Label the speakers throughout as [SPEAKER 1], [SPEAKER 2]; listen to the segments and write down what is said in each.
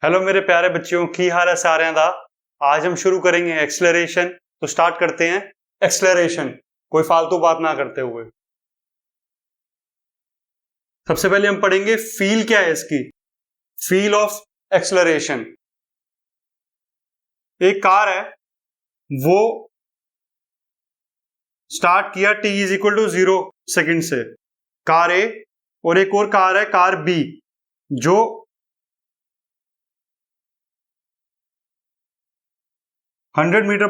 [SPEAKER 1] Hello मेरे प्यारे बच्चों, की हाल है सारे दा। आज हम शुरू करेंगे एक्सेलरेशन। तो स्टार्ट करते हैं एक्सेलरेशन, कोई फालतू बात ना करते हुए। सबसे पहले हम पढ़ेंगे फील क्या है इसकी, फील ऑफ एक्सेलरेशन। एक कार है, वो स्टार्ट किया t is equal to 0 second से, कार ए, और एक और कार है कार बी, जो 100 मीटर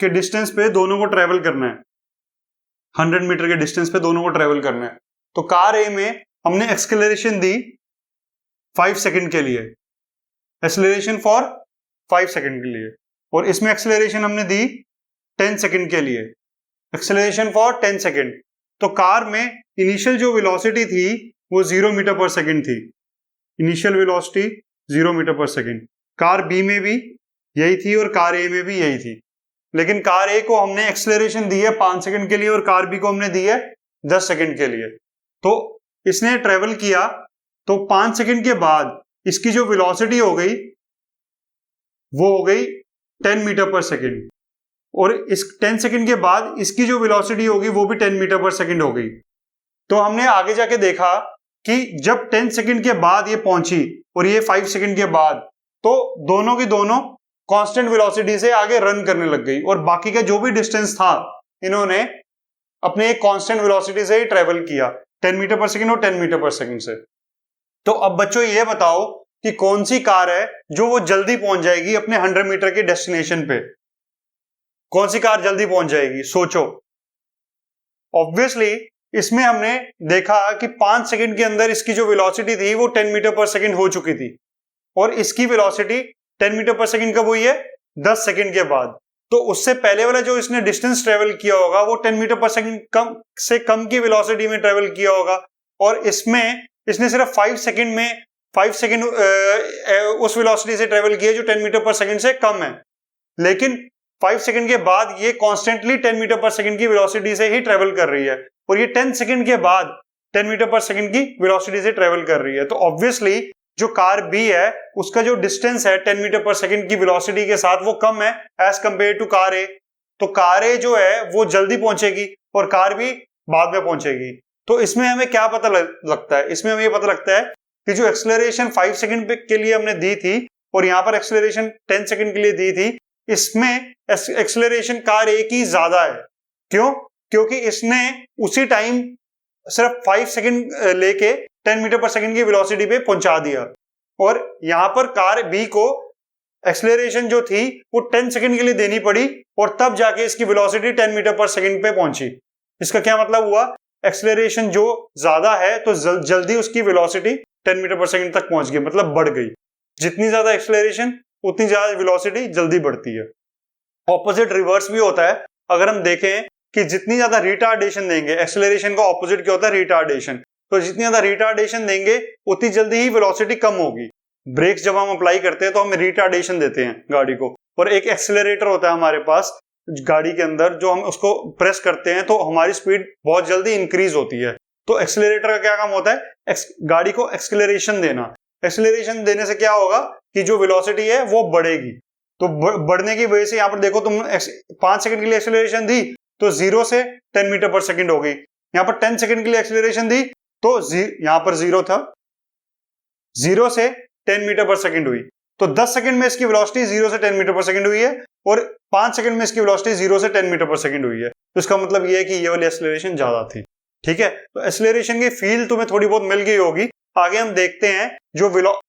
[SPEAKER 1] के डिस्टेंस पे दोनों को ट्रेवल करना है। 100 मीटर के डिस्टेंस पे दोनों को ट्रेवल करना है। तो कार ए में हमने एक्सेलरेशन दी 5 सेकंड के लिए, एक्सेलरेशन फॉर 5 सेकंड के लिए, और इसमें एक्सेलरेशन हमने दी 10 सेकंड के लिए, एक्सेलरेशन फॉर 10 सेकंड। तो कार में इनिशियल जो वेलोसिटी थी वो 0 मीटर पर सेकंड थी, initial velocity 0 metre per second. Car B में भी यही थी और कार ए में भी यही थी, लेकिन कार ए को हमने एक्सेलरेशन दी है 5 सेकंड के लिए और कार बी को हमने दी है 10 सेकंड के लिए। तो इसने ट्रेवल किया, तो 5 सेकंड के बाद इसकी जो वेलोसिटी हो गई वो हो गई 10 मीटर पर सेकंड, और इस 10 सेकंड के बाद इसकी जो वेलोसिटी होगी वो भी 10 मीटर पर सेकंड हो गई। तो हमने आगे जाके देखा कि जब 10 सेकंड के बाद ये पहुंची और ये 5 सेकंड के बाद, तो दोनों की दोनों कांस्टेंट वेलोसिटी से आगे रन करने लग गई, और बाकी का जो भी डिस्टेंस था इन्होंने अपने एक कांस्टेंट वेलोसिटी से ही ट्रेवल किया, 10 मीटर पर सेकंड और 10 मीटर पर सेकंड से। तो अब बच्चों ये बताओ कि कौन सी कार है जो वो जल्दी पहुंच जाएगी अपने 100 मीटर के डेस्टिनेशन पे। कौन सी कार जल्दी पहुंच जाएगी, सोचो। ऑब्वियसली इसमें हमने देखा कि 5 सेकंड के अंदर इसकी जो वेलोसिटी थी वो 10 मीटर पर सेकंड हो चुकी थी, और इसकी वेलोसिटी 10 मीटर पर सेकंड कब हुई है, 10 सेकंड के बाद। तो उससे पहले वाला जो इसने डिस्टेंस ट्रेवल किया होगा वो 10 मीटर पर सेकंड कम से कम की वेलोसिटी में ट्रेवल किया होगा, और इसमें इसने सिर्फ 5 सेकंड में 5 सेकंड उस वेलोसिटी से ट्रेवल किया जो 10 मीटर पर सेकंड से कम है। लेकिन 5 सेकंड के बाद ये कॉन्स्टेंटली 10 मीटर पर सेकंड की वेलोसिटी से ही ट्रेवल कर रही है, और ये 10 सेकंड के बाद 10 मीटर पर सेकंड की वेलोसिटी से ट्रेवल कर रही है। तो ऑब्वियसली जो कार बी है उसका जो डिस्टेंस है 10 मीटर पर सेकंड की वेलोसिटी के साथ वो कम है एज कंपेयर टू कार ए। तो कार ए जो है वो जल्दी पहुंचेगी और कार बी बाद में पहुंचेगी। तो इसमें हमें क्या पता लगता है, इसमें हमें ये पता लगता है कि जो एक्सेलरेशन 5 सेकंड के लिए हमने दी थी और यहां पर एक्सेलरेशन 10 सेकंड के लिए दी थी, इसमें एक्सेलरेशन कार ए की ज्यादा है। क्यों? क्योंकि इसने उसी टाइम सिर्फ 5 सेकंड लेके 10 मीटर पर सेकंड की वेलोसिटी पे पहुंचा दिया, और यहां पर कार बी को एक्सेलरेशन जो थी वो 10 सेकंड के लिए देनी पड़ी, और तब जाके इसकी वेलोसिटी 10 मीटर पर सेकंड पे पहुंची। इसका क्या मतलब हुआ, एक्सेलरेशन जो ज्यादा है तो जल्दी उसकी वेलोसिटी 10 मीटर पर सेकंड तक पहुंच गई, मतलब बढ़ गई। जितनी ज्यादा एक्सेलरेशन उतनी ज्यादा वेलोसिटी जल्दी बढ़ती है। ऑपोजिट रिवर्स भी होता है। अगर हम देखें कि जितनी ज्यादा रिटार्डेशन देंगे, एक्सेलरेशन का ऑपोजिट क्या होता है, रिटार्डेशन, तो जितनी ज्यादा रिटार्डेशन देंगे उतनी जल्दी ही वेलोसिटी कम होगी। ब्रेक्स जब हम अप्लाई करते हैं तो हम रिटार्डेशन देते हैं गाड़ी को, और एक एक्सेलरेटर होता है हमारे पास गाड़ी के अंदर, जो हम उसको प्रेस करते हैं तो हमारी स्पीड बहुत जल्दी इंक्रीज होती है। तो एक्सेलरेटर का क्या काम होता है, गाड़ी को एक्सेलरेशन देना। एक्सेलरेशन देने से क्या होगा कि जो वेलोसिटी है वो बढ़ेगी। तो बढ़ने की वजह से यहां पर देखो, तुम 5 सेकंड के लिए एक्सेलरेशन दी तो 0 से 10 मीटर पर सेकंड हो गई। यहां पर 10 सेकंड के लिए एक्सेलरेशन दी तो यहां पर 0 था, 0 से 10 मीटर पर सेकंड हुई। तो 10 सेकंड में इसकी वेलोसिटी 0 से 10 मीटर पर सेकंड हुई है, और 5 सेकंड में इसकी वेलोसिटी 0 से 10 मीटर पर सेकंड हुई है। तो इसका मतलब यह है कि ये वाली एक्सेलरेशन ज्यादा थी। ठीक है, तो एक्सेलरेशन की फील तुम्हें थोड़ी बहुत मिल गई होगी। आगे हम देखते हैं, जो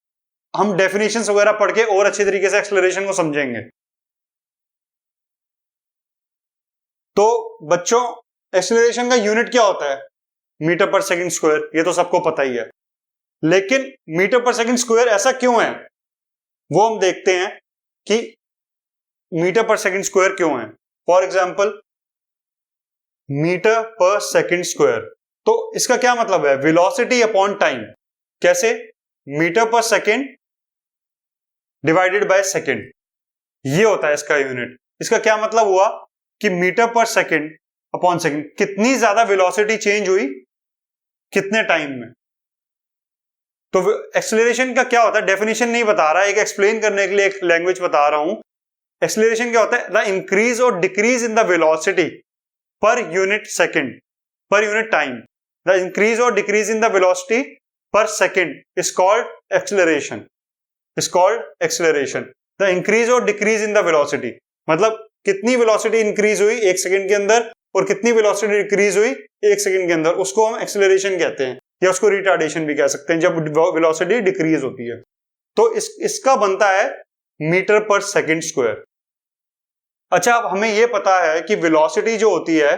[SPEAKER 1] हम डेफिनेशंस वगैरह पढ़ के और अच्छे तरीके से एक्सेलरेशन को समझेंगे। तो बच्चों, एक्सेलरेशन का यूनिट क्या होता है, मीटर पर सेकंड स्क्वायर, ये तो सबको पता ही है। लेकिन मीटर पर सेकंड स्क्वायर ऐसा क्यों है, वो हम देखते हैं कि मीटर पर सेकंड स्क्वायर क्यों है। For example, metre per second square, तो इसका क्या मतलब है, वेलोसिटी अपॉन टाइम। कैसे, metre per second divided by second, ये होता है इसका यूनिट। इसका क्या मतलब हुआ कि metre per second upon second, कितनी ज्यादा वेलोसिटी चेंज हुई कितने टाइम में। तो एक्सेलरेशन का क्या होता है, डेफिनेशन नहीं बता रहा है, एक एक्सप्लेन करने के लिए एक लैंग्वेज बता रहा हूं। एक्सेलरेशन क्या होता है, द इंक्रीज और decrease in the velocity per unit second, per unit time. The increase और डिक्रीज इन द वेलोसिटी पर second is called acceleration, is called acceleration. The increase और डिक्रीज इन द वेलोसिटी मतलब कितनी velocity increase हुई एक second के अंदर और कितनी वेलोसिटी डिक्रीज हुई एक सेकंड के अंदर, उसको हम एक्सेलरेशन कहते हैं, या उसको रिटार्डेशन भी कह सकते हैं जब वेलोसिटी डिक्रीज होती है। तो इसका बनता है मीटर पर सेकंड स्क्वायर। अच्छा, अब हमें यह पता है कि वेलोसिटी जो होती है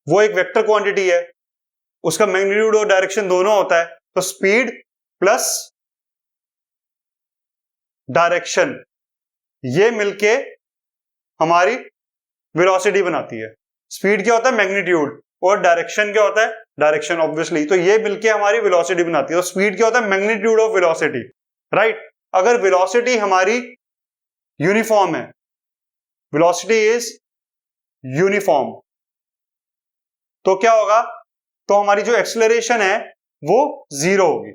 [SPEAKER 1] वो एक वेक्टर क्वांटिटी है, उसका मैग्नीट्यूड और डायरेक्शन दोनों होता है। तो स्पीड प्लस डायरेक्शन ये मिलके हमारी वेलोसिटी बनाती है। स्पीड क्या होता है, मैग्नीट्यूड, और डायरेक्शन क्या होता है, डायरेक्शन ऑब्वियसली। तो ये मिलके हमारी वेलोसिटी बनाती है। तो स्पीड क्या होता है, मैग्नीट्यूड ऑफ वेलोसिटी, राइट। अगर वेलोसिटी हमारी यूनिफॉर्म है, वेलोसिटी इज यूनिफॉर्म, तो क्या होगा, तो हमारी जो एक्सेलरेशन है वो जीरो होगी,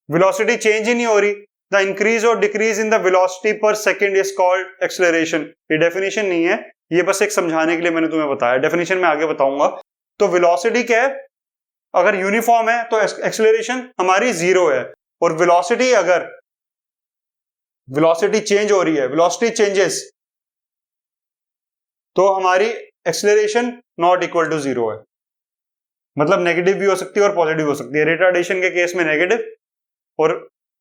[SPEAKER 1] वेलोसिटी चेंज ही नहीं हो रही। द इंक्रीज और डिक्रीज इन द वेलोसिटी पर सेकंड इज कॉल्ड एक्सेलरेशन। ये डेफिनेशन नहीं है, ये बस एक समझाने के लिए मैंने तुम्हें बताया, डेफिनेशन मैं आगे बताऊंगा। तो वेलोसिटी क्या है, अगर यूनिफॉर्म है तो एक्सेलरेशन हमारी जीरो है, और वेलोसिटी अगर वेलोसिटी चेंज हो रही है, वेलोसिटी चेंजेस, तो हमारी acceleration not equal to zero है। मतलब नेगेटिव भी हो सकती है और पॉजिटिव हो सकती है। रिटार्डेशन के केस में नेगेटिव और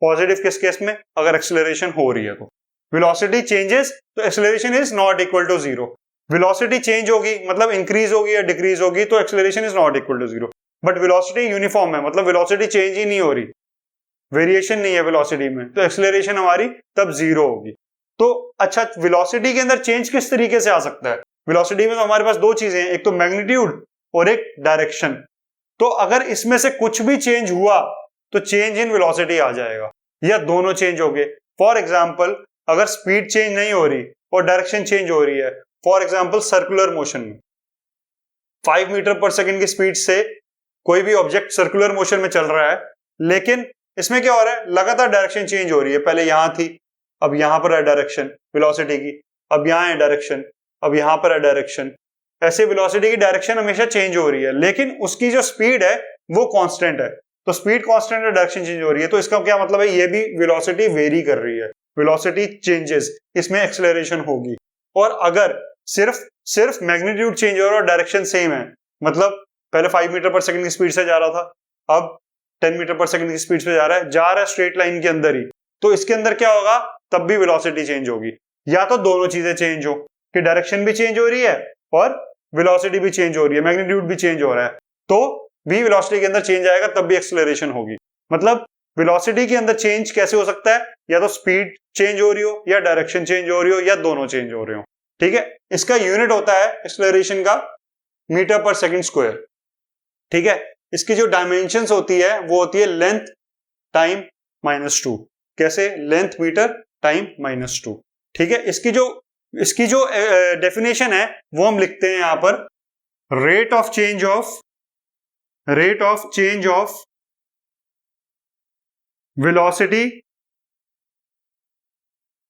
[SPEAKER 1] पॉजिटिव किस केस में, अगर एक्सेलरेशन हो रही है तो। वेलोसिटी चेंजेस तो acceleration is not equal to zero. Velocity change होगी मतलब इंक्रीज होगी या डिक्रीज होगी तो acceleration is not equal to zero. But velocity uniform है, मतलब वेलोसिटी चेंज ही नहीं हो रही, वेरिएशन नहीं है वेलोसिटी में, तो एक्सेलरेशन हमारी तब जीरो होगी। तो अच्छा, वेलोसिटी के अंदर चेंज किस तरीके से आ सकता है? वेलोसिटी में तो हमारे पास दो चीजें हैं, एक तो मैग्नीट्यूड और एक डायरेक्शन। तो अगर इसमें से कुछ भी चेंज हुआ तो चेंज इन वेलोसिटी आ जाएगा, या दोनों चेंज हो गए। फॉर एग्जांपल, अगर स्पीड चेंज नहीं हो रही और डायरेक्शन चेंज हो रही है, फॉर एग्जांपल सर्कुलर मोशन में 5 मीटर पर सेकंड की स्पीड से कोई भी ऑब्जेक्ट सर्कुलर मोशन में चल रहा है, लेकिन इसमें क्या हो रहा है, लगातार डायरेक्शन चेंज हो रही है। पहले यहां थी, अब यहां पर है डायरेक्शन वेलोसिटी की, अब यहां है डायरेक्शन, अब यहां पर है डायरेक्शन। ऐसे वेलोसिटी की डायरेक्शन हमेशा चेंज हो रही है, लेकिन उसकी जो स्पीड है वो कांस्टेंट है। तो स्पीड कांस्टेंट है, डायरेक्शन चेंज हो रही है, तो इसका क्या मतलब है, ये भी वेलोसिटी वेरी कर रही है, वेलोसिटी चेंजेस, इसमें एक्सेलरेशन होगी। और अगर सिर्फ मैग्नीट्यूड चेंज हो रहा है और डायरेक्शन सेम है, मतलब पहले 5 मीटर पर सेकंड की स्पीड से जा रहा था, अब 10 मीटर पर सेकंड की स्पीड से जा रहा है स्ट्रेट लाइन के अंदर ही, तो इसके अंदर क्या होगा, तब भी वेलोसिटी चेंज होगी। या तो दोनों चीजें चेंज हो कि डायरेक्शन भी चेंज हो रही है और वेलोसिटी भी चेंज हो रही है, मैग्नीट्यूड भी चेंज हो रहा है, तो भी वेलोसिटी के अंदर चेंज आएगा, तब भी एक्सेलरेशन होगी। मतलब वेलोसिटी के अंदर चेंज कैसे हो सकता है, या तो स्पीड चेंज हो रही हो, या डायरेक्शन चेंज हो रही हो, या दोनों चेंज हो रहे हो। ठीक है, इसका यूनिट होता है एक्सेलरेशन का मीटर पर सेकंड स्क्वायर। ठीक है, इसकी जो डायमेंशंस होती है वो होती है लेंथ टाइम -2। कैसे, लेंथ मीटर टाइम -2। ठीक है, इसकी जो डेफिनेशन है वो हम लिखते हैं यहां पर, rate of change of velocity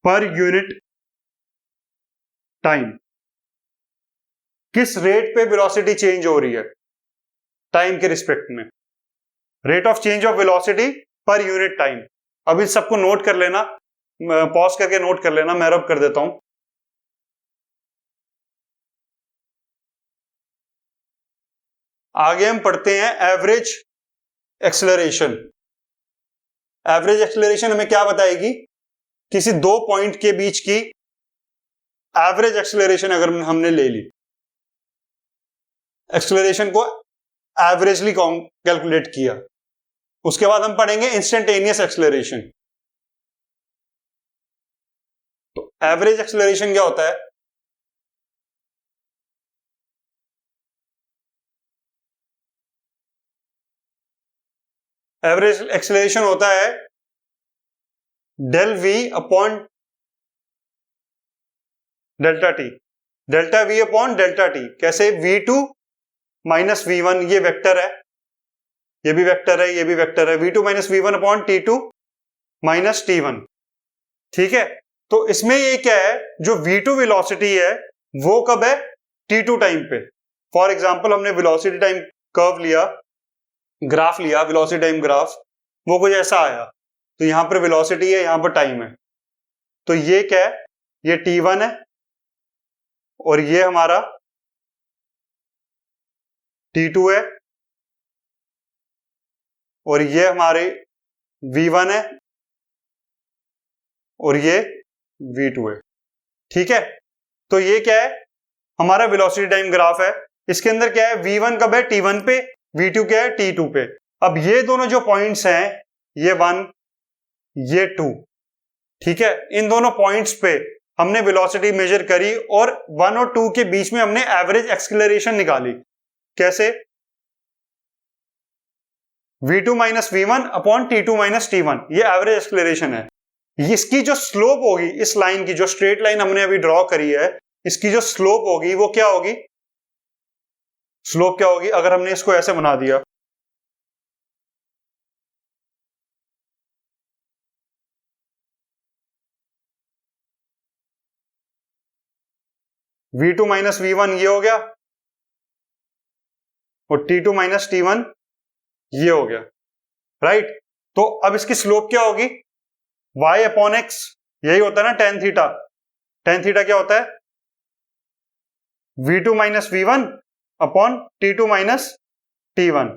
[SPEAKER 1] per unit time. किस रेट पे वेलोसिटी चेंज हो रही है टाइम के रिस्पेक्ट में, rate of change of velocity per unit time. अब इन सबको नोट कर लेना, पॉज करके नोट कर लेना, मैं रब कर देता हूं। आगे हम पढ़ते हैं एवरेज एक्सेलरेशन। एवरेज एक्सेलरेशन हमें क्या बताएगी, किसी दो पॉइंट के बीच की एवरेज एक्सेलरेशन अगर हमने ले ली, एक्सेलरेशन को एवरेजली कैलकुलेट किया, उसके बाद हम पढ़ेंगे इंस्टेंटेनियस एक्सेलरेशन। तो एवरेज एक्सेलरेशन क्या होता है, एवरेज एक्सेलरेशन होता है del V upon delta T, delta V upon delta T. कैसे, v2 माइनस v1 ये वेक्टर है, ये भी वेक्टर है, ये भी वेक्टर है, v2 minus v one upon t2 minus t1। ठीक है, तो इसमें ये क्या है, जो v2 वेलोसिटी है वो कब है, t2 टाइम पे। फॉर एग्जांपल हमने वेलोसिटी टाइम कर्व लिया, ग्राफ लिया, वेलोसिटी टाइम ग्राफ, वो कुछ ऐसा आया, तो यहां पर वेलोसिटी है, यहां पर टाइम है, तो ये क्या है, ये t1 है और ये हमारा t2 है और ये हमारे v1 है और ये v2 है। ठीक है, तो ये क्या है, हमारा वेलोसिटी टाइम ग्राफ है। इसके अंदर क्या है, v1 कब है, t1 पे, v2 क्या है, t2 पे। अब ये दोनों जो पॉइंट्स हैं, ये 1 ये 2, ठीक है, इन दोनों पॉइंट्स पे हमने वेलोसिटी मेजर करी और 1 और 2 के बीच में हमने एवरेज एक्सेलरेशन निकाली। कैसे, v2 minus v1 upon t2 minus t1, ये एवरेज एक्सेलरेशन है। इसकी जो स्लोप होगी, इस लाइन की जो स्ट्रेट लाइन हमने अभी ड्रॉ करी है, इसकी जो स्लोप होगी वो क्या होगी, स्लोप क्या होगी, अगर हमने इसको ऐसे बना दिया, v2 माइनस v1 ये हो गया और t2 माइनस t1 ये हो गया, राइट। तो अब इसकी स्लोप क्या होगी, y अपॉन x, यही होता है ना tan थीटा। tan थीटा क्या होता है, v2 minus v1 upon t2 minus t1।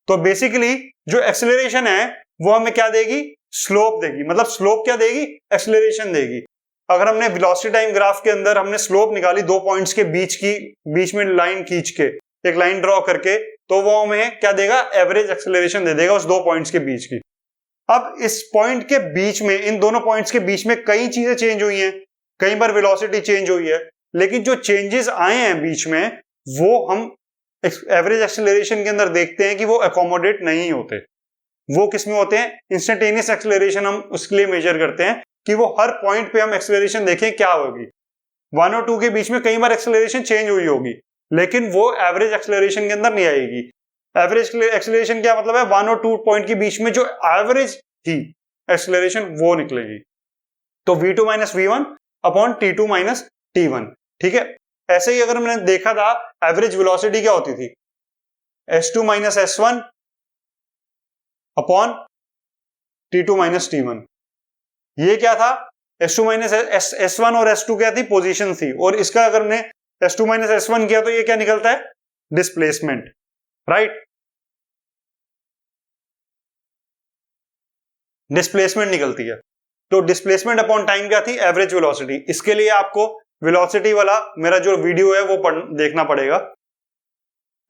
[SPEAKER 1] तो बेसिकली जो एक्सेलरेशन है वो हमें क्या देगी, स्लोप देगी। मतलब स्लोप क्या देगी, एक्सेलरेशन देगी। अगर हमने वेलोसिटी टाइम ग्राफ के अंदर हमने स्लोप निकाली, दो पॉइंट्स के बीच में लाइन खींच के, एक लाइन ड्रॉ करके, तो वो हमें क्या देगा, एवरेज एक्सेलरेशन दे देगा उस दो पॉइंट्स के बीच की। अब इस पॉइंट के बीच में, इन दोनों पॉइंट्स के बीच में कई चीजें चेंज हुई हैं, कई बार वेलोसिटी चेंज हुई है, लेकिन जो चेंजेस आए हैं बीच में, वो हम एवरेज एक्सेलरेशन के अंदर देखते हैं कि वो अकोमोडेट नहीं होते। वो किस में होते हैं, इंस्टेंटेनियस एक्सेलरेशन हम उसके लिए मेजर करते हैं कि वो हर पॉइंट पे हम एक्सेलरेशन देखें क्या होगी। 1 और 2 के बीच में कई बार एक्सेलरेशन चेंज हुई होगी, लेकिन वो एवरेज एक्सेलरेशन के अंदर नहीं आएगी। एवरेज एक्सेलरेशन क्या मतलब है, 1 और 2 पॉइंट के बीच में जो एवरेज थी एक्सेलरेशन वो निकलेगी। तो v2 minus v1 upon t2 minus t1। ठीक है, ऐसे ही अगर हमने देखा था एवरेज वेलोसिटी क्या होती थी, s2 minus s1 upon t2 minus t1। ये क्या था, s2 माइनस s1 और s2 क्या थी, पोजीशन थी, और इसका अगर हमने s2 माइनस s1 किया तो ये क्या निकलता है, डिस्प्लेसमेंट, राइट। डिस्प्लेसमेंट निकलती है। तो डिस्प्लेसमेंट अपॉन टाइम क्या थी, एवरेज वेलोसिटी। इसके लिए आपको वेलोसिटी वाला मेरा जो वीडियो है वो देखना पड़ेगा।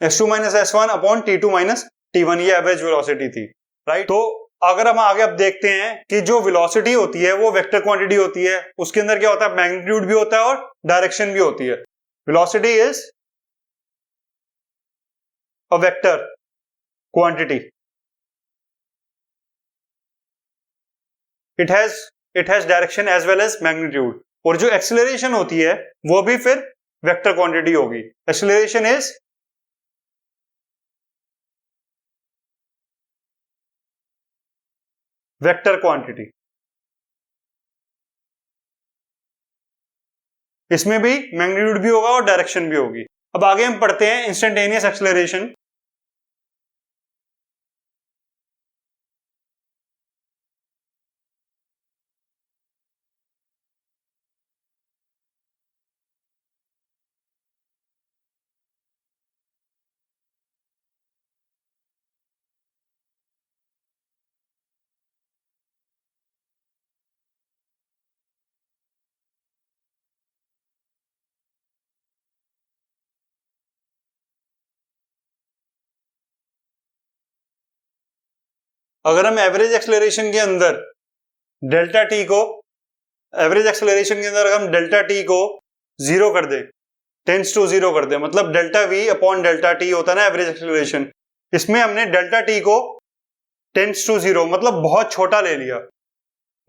[SPEAKER 1] s2 minus s1 upon t2 minus t1, ये एवरेज वेलोसिटी थी, राइट। तो अगर हम आगे अब देखते हैं कि जो वेलोसिटी होती है वो वेक्टर क्वांटिटी होती है, उसके अंदर क्या होता है, मैग्नीट्यूड भी होता है और डायरेक्शन भी होती है। Velocity is a vector quantity, it has direction as well as magnitude. और जो एक्सेलरेशन होती है वो भी फिर वेक्टर क्वांटिटी होगी। Acceleration is vector quantity. इसमें भी मैग्नीट्यूड भी होगा और डायरेक्शन भी होगी। अब आगे हम पढ़ते हैं इंस्टेंटेनियस एक्सेलरेशन। अगर हम एवरेज एक्सेलरेशन के अंदर डेल्टा टी को, एवरेज एक्सेलरेशन के अंदर अगर हम डेल्टा टी को जीरो कर दे, टेंस टू जीरो कर दे, मतलब delta V upon delta T होता है ना एवरेज एक्सेलरेशन, इसमें हमने डेल्टा टी को टेंस टू जीरो मतलब बहुत छोटा ले लिया,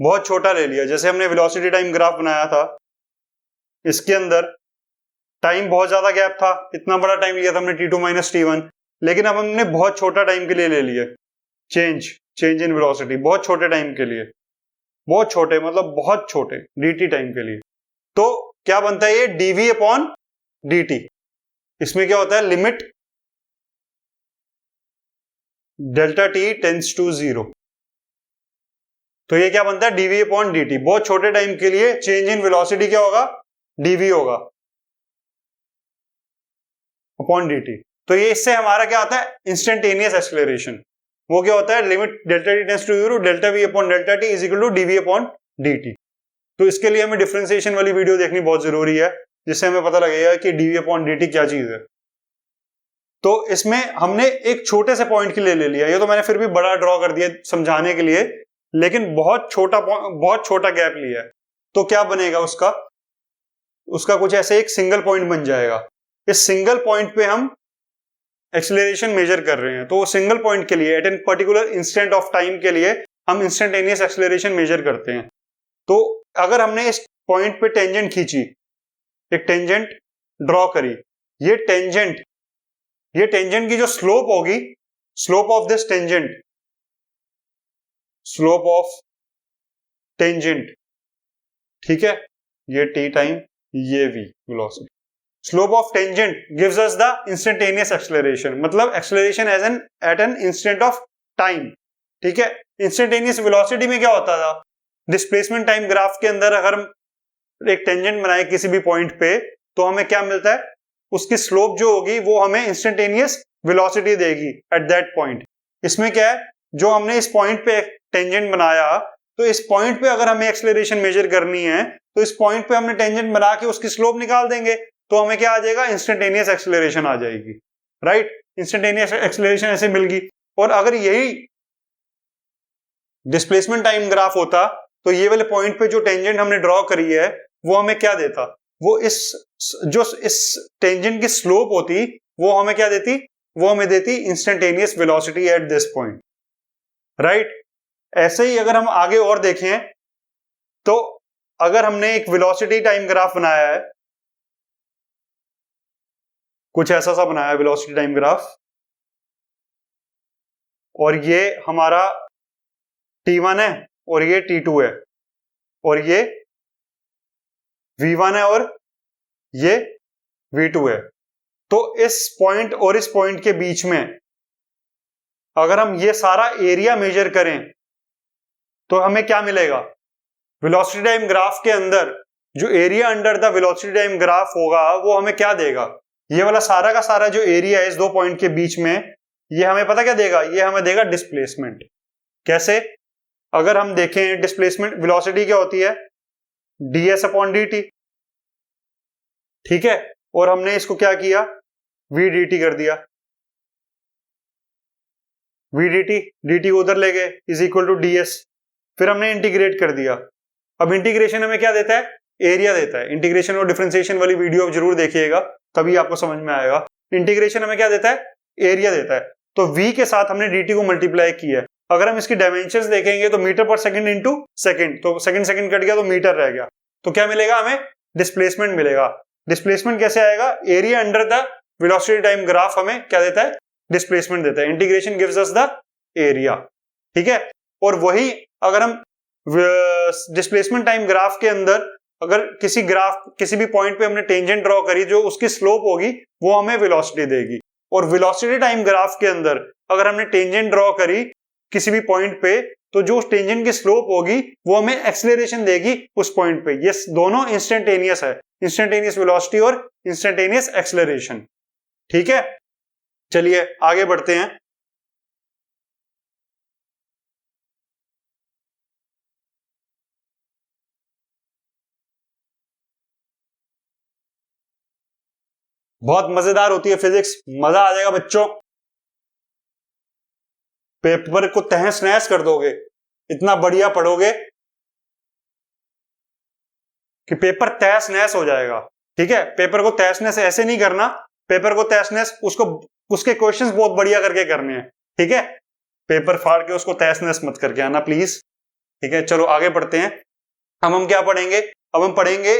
[SPEAKER 1] बहुत छोटा ले लिया। जैसे हमने वेलोसिटी टाइम ग्राफ बनाया था, इसके अंदर टाइम बहुत ज्यादा गैप था, इतना बड़ा टाइम लिया था हमने t2 माइनस t1, लेकिन अब हमने बहुत छोटा टाइम के लिए ले लिया चेंज इन वेलोसिटी, बहुत छोटे टाइम के लिए, बहुत छोटे मतलब बहुत छोटे dt टाइम के लिए। तो क्या बनता है ये dv अपॉन dt। इसमें क्या होता है, limit delta t tends to 0। तो ये क्या बनता है dv अपॉन dt। बहुत छोटे टाइम के लिए चेंज इन वेलोसिटी क्या होगा, dv होगा अपॉन dt। तो ये इससे हमारा क्या आता है, इंस्टेंटेनियस एक्सेलरेशन। वो क्या होता है, limit delta t tends to 0 delta v upon delta t is equal to dv upon dt। तो इसके लिए हमें डिफरेंशिएशन वाली वीडियो देखनी बहुत जरूरी है, जिससे हमें पता लगेगा कि dv अपॉन dt क्या चीज है। तो इसमें हमने एक छोटे से पॉइंट के लिए ले लिया, ये तो मैंने फिर भी बड़ा ड्रॉ कर दिया समझाने के लिए, लेकिन बहुत छोटा गैप लिया है। तो क्या बनेगा उसका कुछ ऐसे एक सिंगल पॉइंट बन जाएगा। इस सिंगल पॉइंट पे हम एक्सेलरेशन मेजर कर रहे हैं, तो सिंगल पॉइंट के लिए at an particular instant of time के लिए हम इंस्टेंटेनियस एक्सेलरेशन मेजर करते हैं। तो अगर हमने इस पॉइंट पे टेंजेंट खींची, एक टेंजेंट ड्रॉ करी, ये टेंजेंट की जो स्लोप होगी, slope of this tangent, slope of tangent, ठीक है, ये t टाइम, ये v velocity, slope of tangent gives us the instantaneous acceleration, मतलब acceleration at an instant of time, ठीक है। इंस्टेंटेनियस वेलोसिटी में क्या होता था, डिस्प्लेसमेंट टाइम ग्राफ के अंदर अगर हम एक टेंजेंट बनाए किसी भी पॉइंट पे, तो हमें क्या मिलता है, उसकी स्लोप जो होगी वो हमें इंस्टेंटेनियस वेलोसिटी देगी एट दैट पॉइंट। इसमें क्या है, जो हमने इस पॉइंट पे टेंजेंट बनाया, तो इस पॉइंट पे अगर हमें एक्सेलरेशन मेजर करनी है, तो इस पॉइंट पे हमने टेंजेंट बना के उसकी स्लोप निकाल देंगे, तो हमें क्या आ जाएगा, इंस्टेंटेनियस एक्सेलरेशन आ जाएगी, राइट। इंस्टेंटेनियस एक्सेलरेशन ऐसे मिल गई। और अगर यही डिस्प्लेसमेंट टाइम ग्राफ होता, तो ये वाले पॉइंट पे जो टेंजेंट हमने ड्रॉ करी है वो हमें क्या देता, वो इस टेंजेंट की स्लोप होती, वो हमें क्या देती, वो हमें देती instantaneous velocity at this point, right. ऐसे ही अगर हम आगे और देखें, तो अगर हमने एक वेलोसिटी टाइम ग्राफ बनाया है, कुछ ऐसा सा बनाया है वेलोसिटी टाइम ग्राफ, और ये हमारा t1 है और ये t2 है, और ये v1 है और ये v2 है। तो इस पॉइंट और इस पॉइंट के बीच में अगर हम ये सारा एरिया मेजर करें, तो हमें क्या मिलेगा, वेलोसिटी टाइम ग्राफ के अंदर जो area under the velocity time graph होगा, वो हमें क्या देगा, ये वाला सारा का सारा जो एरिया है इस दो पॉइंट के बीच में, ये हमें पता क्या देगा, ये हमें देगा डिस्प्लेसमेंट। कैसे, अगर हम देखें डिस्प्लेसमेंट वेलोसिटी क्या होती है, ds अपॉन dt, ठीक है, और हमने इसको क्या किया, v dt कर दिया, v dt उधर ले गए इज इक्वल टू ds, फिर हमने इंटीग्रेट कर दिया। अब इंटीग्रेशन हमें क्या देता है, एरिया देता है। इंटीग्रेशन और डिफरेंशिएशन वाली वीडियो जरूर देखिएगा, तभी आपको समझ में आएगा। इंटीग्रेशन हमें क्या देता है, एरिया देता है। तो v के साथ हमने dt को मल्टीप्लाई किया है। अगर हम इसकी डायमेंशंस देखेंगे तो metre per second into second, तो सेकंड कट गया तो मीटर रह गया, तो क्या मिलेगा हमें, डिस्प्लेसमेंट मिलेगा। डिस्प्लेसमेंट कैसे आएगा, area under the velocity time graph हमें क्या देता है, डिस्प्लेसमेंट देता है। Integration gives us the area, ठीक है। और वही अगर हम डिस्प्लेसमेंट टाइम ग्राफ के अंदर अगर किसी भी पॉइंट पे हमने टेंजेंट ड्रॉ करी, जो उसकी स्लोप होगी वो हमें वेलोसिटी देगी। और वेलोसिटी टाइम ग्राफ के अंदर अगर हमने टेंजेंट ड्रॉ करी किसी भी पॉइंट पे, तो जो टेंजेंट की स्लोप होगी वो हमें एक्सेलरेशन देगी उस पॉइंट पे। ये दोनों इंस्टेंटेनियस है, इंस्टेंटेनियस वेलोसिटी और इंस्टेंटेनियस एक्सेलरेशन, ठीक है। चलिए आगे बढ़ते हैं। बहुत मजेदार होती है फिजिक्स, मजा आ जाएगा बच्चों, पेपर को तहस नहस कर दोगे, इतना बढ़िया पढ़ोगे कि पेपर तहस नहस हो जाएगा, ठीक है। पेपर को तहस नहस ऐसे नहीं करना, पेपर को तहस नहस उसके क्वेश्चंस बहुत बढ़िया करके करने हैं, ठीक है। पेपर फाड़ के उसको तहस नहस मत करके आना प्लीज, ठीक है। चलो आगे बढ़ते हैं। अब हम क्या पढ़ेंगे, अब हम पढ़ेंगे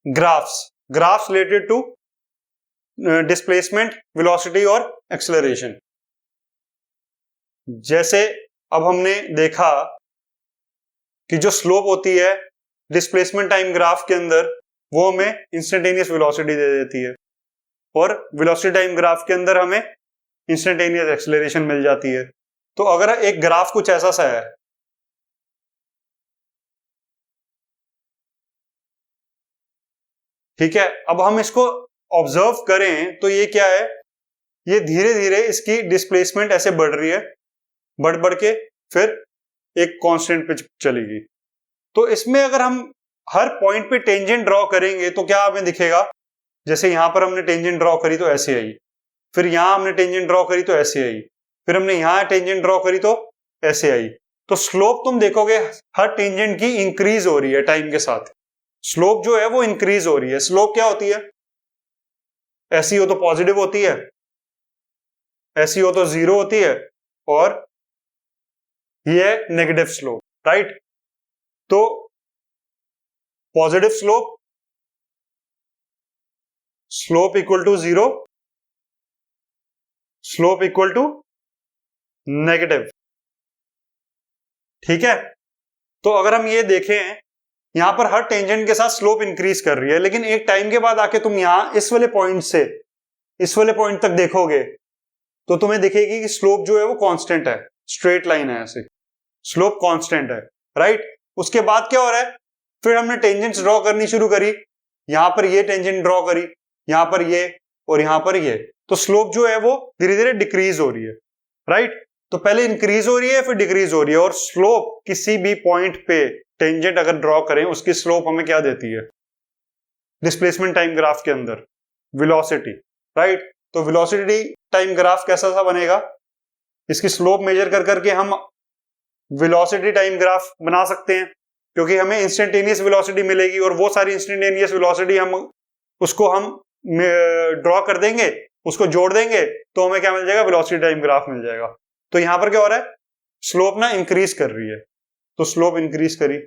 [SPEAKER 1] graphs related to displacement, velocity और एक्सेलरेशन। जैसे अब हमने देखा कि जो स्लोप होती है डिस्प्लेसमेंट टाइम ग्राफ के अंदर, वो हमें इंस्टेंटेनियस वेलोसिटी दे देती है, और वेलोसिटी टाइम ग्राफ के अंदर हमें इंस्टेंटेनियस एक्सेलरेशन मिल जाती है। तो अगर एक ग्राफ कुछ ऐसा सा है, ठीक है, अब हम इसको ऑब्जर्व करें तो ये क्या है, ये धीरे धीरे इसकी डिस्प्लेसमेंट ऐसे बढ़ रही है, बढ़ बढ़ के फिर एक कांस्टेंट पे चलेगी। तो इसमें अगर हम हर पॉइंट पे टेंजेंट ड्रॉ करेंगे तो क्या हमें दिखेगा, जैसे यहां पर हमने टेंजेंट ड्रॉ करी तो ऐसे आई, फिर यहां हमने टेंजेंट ड्रॉ करी तो ऐसे आई, फिर हमने यहां टेंजेंट ड्रॉ करी तो ऐसे आई। तो स्लोप तुम देखोगे हर टेंजेंट की इंक्रीज हो रही है टाइम के साथ, स्लोप जो है वो इंक्रीज हो रही है। स्लोप क्या होती है, ऐसी हो तो पॉजिटिव होती है, ऐसी हो तो जीरो होती है, और ये है नेगेटिव स्लोप, राइट। तो positive slope, slope equal to zero, slope equal to negative, ठीक है। तो अगर हम ये देखें, यहां पर हर टेंजेंट के साथ स्लोप इंक्रीज कर रही है, लेकिन एक टाइम के बाद आके तुम यहां इस वाले पॉइंट से इस वाले पॉइंट तक देखोगे तो तुम्हें दिखेगी कि स्लोप जो है वो कांस्टेंट है, स्ट्रेट लाइन है, ऐसे स्लोप कांस्टेंट है, राइट। उसके बाद क्या हो रहा है, फिर हमने टेंजेंट्स ड्रॉ करनी शुरू करी, यहां पर ये टेंजेंट ड्रॉ करी, यहां पर ये, और यहां पर ये, तो स्लोप जो है वो धीरे धीरे डिक्रीज हो रही है, राइट। तो पहले इंक्रीज हो रही है फिर डिक्रीज हो रही है, और स्लोप किसी भी पॉइंट पे टेंजेंट अगर ड्रॉ करें उसकी स्लोप हमें क्या देती है डिस्प्लेसमेंट टाइम ग्राफ के अंदर, वेलोसिटी, राइट। तो वेलोसिटी टाइम ग्राफ कैसा सा बनेगा, इसकी स्लोप मेजर कर करके हम वेलोसिटी टाइम ग्राफ बना सकते हैं, क्योंकि हमें इंस्टेंटेनियस वेलोसिटी मिलेगी, और वो सारी इंस्टेंटेनियस वेलोसिटी हम ड्रॉ कर देंगे, उसको जोड़ देंगे तो हमें क्या मिल जाएगा, वेलोसिटी टाइम ग्राफ मिल जाएगा। तो यहां पर क्या हो रहा है, स्लोप ना इंक्रीज कर रही है, तो स्लोप इंक्रीज करी,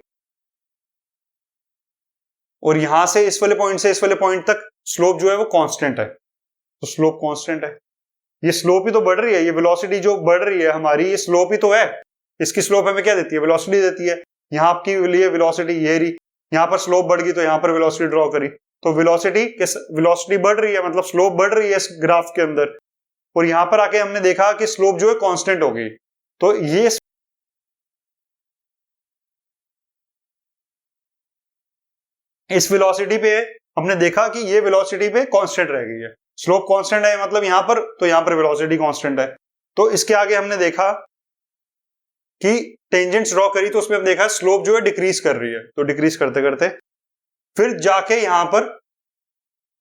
[SPEAKER 1] और यहां से इस वाले पॉइंट से इस वाले पॉइंट तक स्लोप जो है वो कांस्टेंट है, तो स्लोप कांस्टेंट है। ये स्लोप ही तो बढ़ रही है, ये वेलोसिटी जो बढ़ रही है हमारी, ये स्लोप ही तो है। इसकी स्लोप हमें क्या देती है, वेलोसिटी देती है। यहां आपकी लिए वेलोसिटी ये रही, यहां पर स्लोप बढ़ गई तो यहां पर वेलोसिटी ड्रॉ करी, तो वेलोसिटी बढ़ रही है, मतलब स्लोप बढ़ रही है इस ग्राफ के अंदर, और यहां पर आके हमने देखा कि स्लोप जो है कांस्टेंट हो गई। तो ये इस वेलोसिटी पे हमने देखा कि ये वेलोसिटी पे कांस्टेंट रह गई है, स्लोप कांस्टेंट है, मतलब यहां पर, तो यहां पर वेलोसिटी कांस्टेंट है। तो इसके आगे हमने देखा कि टेंजेंट्स ड्रॉ करी तो उसमें हम देखा स्लोप जो है डिक्रीज कर रही है, तो डिक्रीज करते करते फिर जाके यहां पर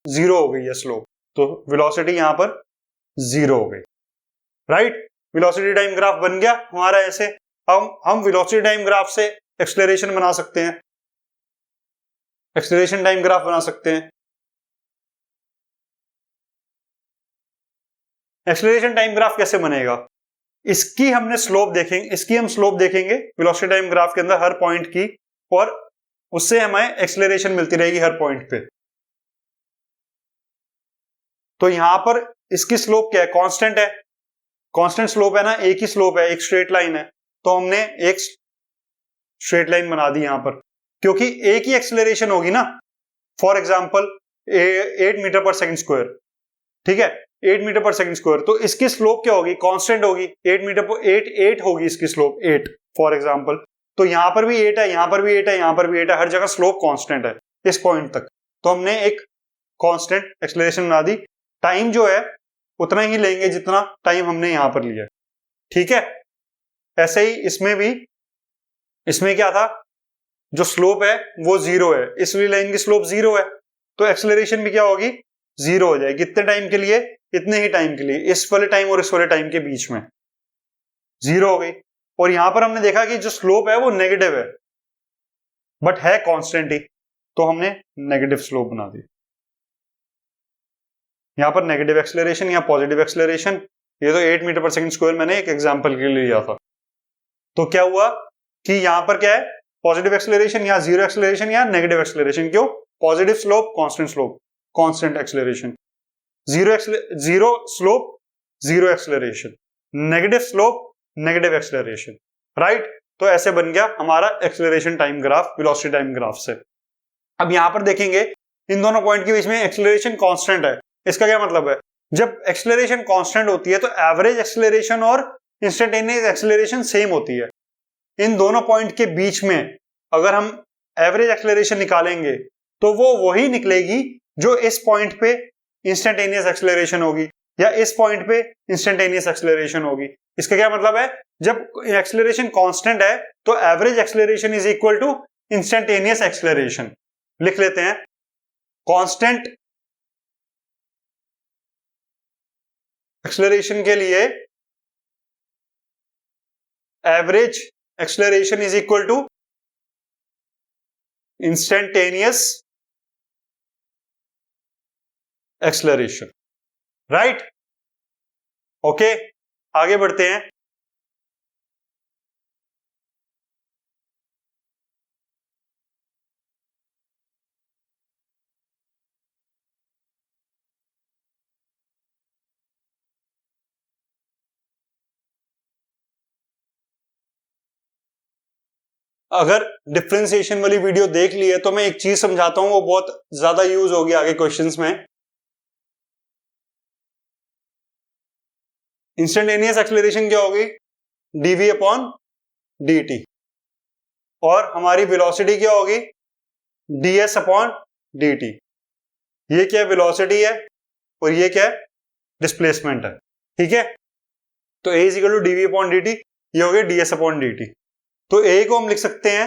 [SPEAKER 1] जीरो हो गई है स्लोप, तो वेलोसिटी यहां पर जीरो हो गई, राइट। वेलोसिटी टाइम ग्राफ बन गया हमारा ऐसे। हम वेलोसिटी टाइम ग्राफ से एक्सेलरेशन बना सकते हैं, एक्सेलरेशन टाइम ग्राफ बना सकते हैं। एक्सेलरेशन टाइम ग्राफ कैसे बनेगा, इसकी हमने स्लोप देखेंगे, इसकी हम स्लोप देखेंगे वेलोसिटी टाइम ग्राफ के अंदर हर पॉइंट की, और उससे हमें एक्सेलरेशन मिलती रहेगी हर पॉइंट पे। तो यहां पर इसकी स्लोप क्या है, कांस्टेंट है, कांस्टेंट स्लोप है ना, एक ही स्लोप है, एक स्ट्रेट लाइन है, तो हमने एक स्ट्रेट लाइन बना दी यहां पर, क्योंकि एक ही एक्सेलरेशन होगी ना। For example 8 metre per second square, ठीक है, 8 मीटर पर सेकंड स्क्वायर, तो इसकी स्लोप क्या होगी, कांस्टेंट होगी, 8 मीटर पर 8 होगी इसकी स्लोप, 8 फॉर एग्जांपल। तो यहां पर भी 8 है, यहां पर भी 8 है, यहां पर भी 8 है, हर जगह स्लोप कांस्टेंट है इस पॉइंट तक। तो हमने एक कांस्टेंट एक्सेलरेशन बना दी, टाइम जो है उतना ही लेंगे जितना टाइम हमने यहां पर लिया, ठीक है। ऐसे ही इसमें भी, इसमें क्या था, जो स्लोप है वो जीरो है, इस वाली लाइन की स्लोप जीरो है, तो एक्सेलरेशन भी क्या होगी, जीरो हो जाएगी। कितने टाइम के लिए, इतने ही टाइम के लिए, इस वाले टाइम और इस वाले टाइम के बीच में जीरो हो गई। और यहां पर हमने देखा कि जो स्लोप है वो नेगेटिव है, बट है कांस्टेंट ही, तो हमने नेगेटिव स्लोप बना दी। यहां पर नेगेटिव एक्सेलरेशन या पॉजिटिव एक्सेलरेशन, ये तो 8 मीटर पर सेकंड स्क्वायर मैंने एक एग्जांपल के लिए लिया था। तो क्या हुआ कि यहां पर क्या है, पॉजिटिव एक्सेलरेशन या जीरो एक्सेलरेशन या नेगेटिव एक्सेलरेशन, क्यों, positive slope constant slope, constant acceleration. Zero slope zero acceleration, negative slope negative acceleration, right. तो ऐसे बन गया हमारा acceleration time graph velocity time graph से। अब यहां पर देखेंगे इन दोनों पॉइंट के बीच में एक्सेलरेशन कांस्टेंट है। इसका क्या मतलब है, जब एक्सेलरेशन कांस्टेंट होती है तो एवरेज एक्सेलरेशन और इंस्टेंटेनियस एक्सेलरेशन सेम होती है। इन दोनों पॉइंट के बीच में अगर हम एवरेज एक्सेलरेशन निकालेंगे तो वो वही निकलेगी जो इस पॉइंट पे इंस्टेंटेनियस एक्सेलरेशन होगी या इस पॉइंट पे इंस्टेंटेनियस एक्सेलरेशन होगी। इसका क्या मतलब है, जब एक्सेलरेशन कांस्टेंट है तो average acceleration is equal to instantaneous acceleration. लिख लेते हैं, कांस्टेंट एक्सेलरेशन के लिए average acceleration is equal to instantaneous acceleration, right. Okay, आगे बढ़ते हैं। अगर डिफरेंशिएशन वाली वीडियो देख ली है तो मैं एक चीज समझाता हूं, वो बहुत ज्यादा यूज होगी आगे क्वेश्चंस में। इंस्टेंटेनियस एक्सेलरेशन क्या होगी, dv अपॉन dt, और हमारी वेलोसिटी क्या होगी, ds अपॉन dt। ये क्या वेलोसिटी है और ये क्या है, डिस्प्लेसमेंट है, ठीक है। तो a is equal to dv upon dt, ये हो गया ds अपॉन dt। तो a को हम लिख सकते हैं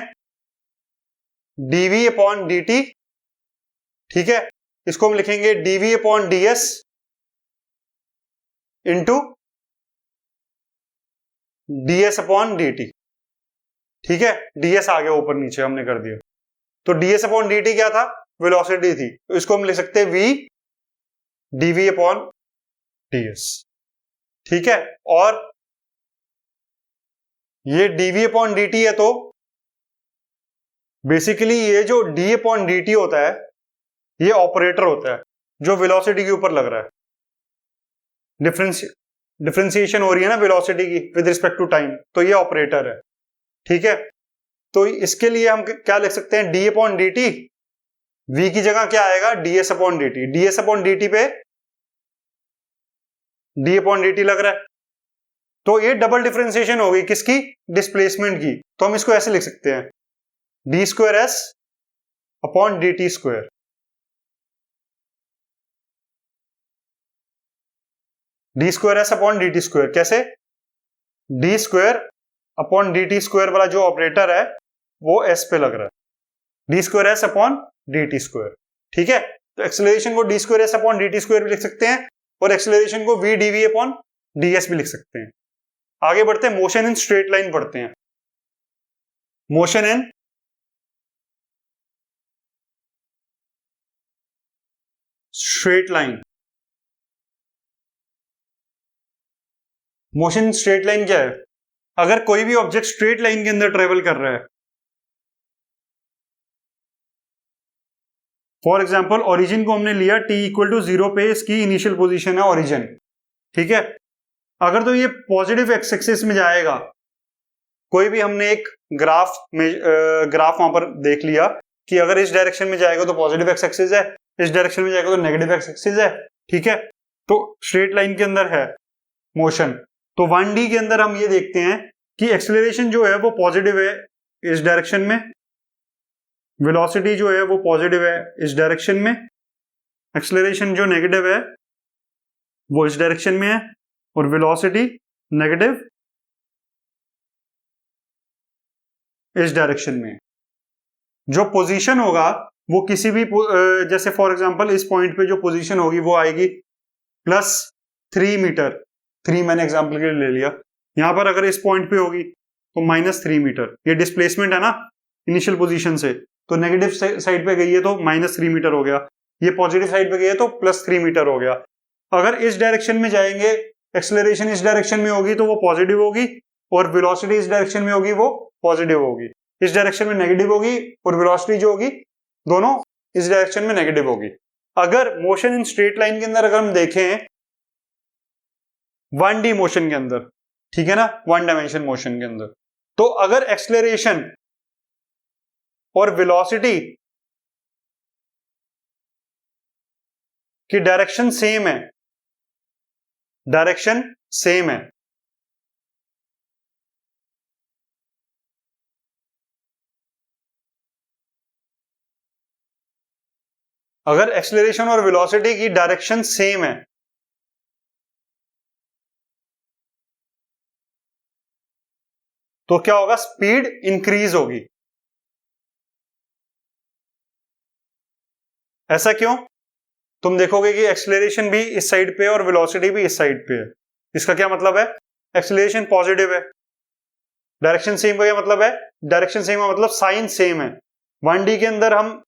[SPEAKER 1] dv अपॉन dt, ठीक है। इसको हम लिखेंगे dv upon ds into ds upon dt, ठीक है। ds आ गया ऊपर नीचे हमने कर दिया। तो ds अपॉन dt क्या था, वेलोसिटी थी, तो इसको हम लिख सकते हैं v dv अपॉन ds, ठीक है। और ये dv अपॉन dt है, तो बेसिकली ये जो d अपॉन dt होता है ये ऑपरेटर होता है जो वेलोसिटी के ऊपर लग रहा है। डिफरेंशिएशन हो रही है ना वेलोसिटी की विद रिस्पेक्ट टू टाइम, तो ये ऑपरेटर है, ठीक है। तो इसके लिए हम क्या लिख सकते हैं, d अपॉन dt, v की जगह क्या आएगा, ds upon dt। ds upon dt पे d अपॉन dt लग रहा है, तो ये डबल डिफरेंशिएशन होगी किसकी, डिस्प्लेसमेंट की। तो हम इसको ऐसे लिख सकते हैं, d square s upon dt square, D square S upon D T square. कैसे, D square upon D T square वाला जो ऑपरेटर है वो एस पे लग रहा है, d square S upon D T square, ठीक है। तो एक्सेलरेशन को d square S upon D T square भी लिख सकते हैं और एक्सेलरेशन को v d v upon d s भी लिख सकते हैं। आगे बढ़ते हैं, मोशन इन स्ट्रेट लाइन पढ़ते हैं। Motion in straight line, motion straight line क्या है, अगर कोई भी ऑब्जेक्ट स्ट्रेट लाइन के अंदर ट्रेवल कर रहा है, फॉर एग्जाम्पल ओरिजिन को हमने लिया t इक्वल टू 0 पे, इसकी इनिशियल पोजीशन है ओरिजिन, ठीक है। अगर तो ये पॉजिटिव एक्स एक्सिस में जाएगा, कोई भी हमने एक ग्राफ वहां पर देख लिया कि अगर इस डायरेक्शन में जाएगा तो पॉजिटिव एक्स एक्सिस है, इस डायरेक्शन में जाएगा तो नेगेटिव एक्स एक्सिस है, ठीक है। तो स्ट्रेट लाइन के अंदर है मोशन, तो 1D के अंदर हम ये देखते हैं कि एक्सेलरेशन जो है वो पॉजिटिव है इस डायरेक्शन में, वेलोसिटी जो है वो पॉजिटिव है इस डायरेक्शन में, एक्सेलरेशन जो नेगेटिव है वो इस डायरेक्शन में है और वेलोसिटी नेगेटिव इस डायरेक्शन में। जो पोजीशन होगा वो किसी भी जैसे फॉर एग्जांपल इस पॉइंट पे जो पोजीशन होगी वो आएगी +3 मीटर, 3 मैंने एग्जांपल के लिए ले लिया। यहां पर अगर इस पॉइंट पे होगी तो -3 मीटर, ये डिस्प्लेसमेंट है ना इनिशियल पोजीशन से, तो नेगेटिव साइड पे गई है तो -3 मीटर हो गया, ये पॉजिटिव साइड पे गई है तो +3 मीटर हो गया। अगर इस डायरेक्शन में जाएंगे, एक्सेलरेशन इस डायरेक्शन में होगी तो वो पॉजिटिव होगी और वेलोसिटी इस डायरेक्शन में होगी वो पॉजिटिव होगी, इस डायरेक्शन में नेगेटिव होगी और वेलोसिटी जो होगी दोनों इस डायरेक्शन में नेगेटिव होगी, अगर मोशन इन स्ट्रेट लाइन के अंदर अगर हम देखें 1D मोशन के अंदर, ठीक है ना, 1 डायमेंशन मोशन के अंदर, तो अगर एक्सेलरेशन और वेलोसिटी की डायरेक्शन सेम है, डायरेक्शन सेम है, अगर एक्सेलरेशन और वेलोसिटी की डायरेक्शन सेम है, तो क्या होगा, स्पीड इंक्रीज होगी। ऐसा क्यों? तुम देखोगे कि एक्सेलरेशन भी इस साइड पे है और वेलोसिटी भी इस साइड पे है। इसका क्या मतलब है? एक्सेलरेशन पॉजिटिव है, डायरेक्शन सेम का क्या मतलब है? डायरेक्शन सेम का मतलब साइन सेम है। 1D के अंदर हम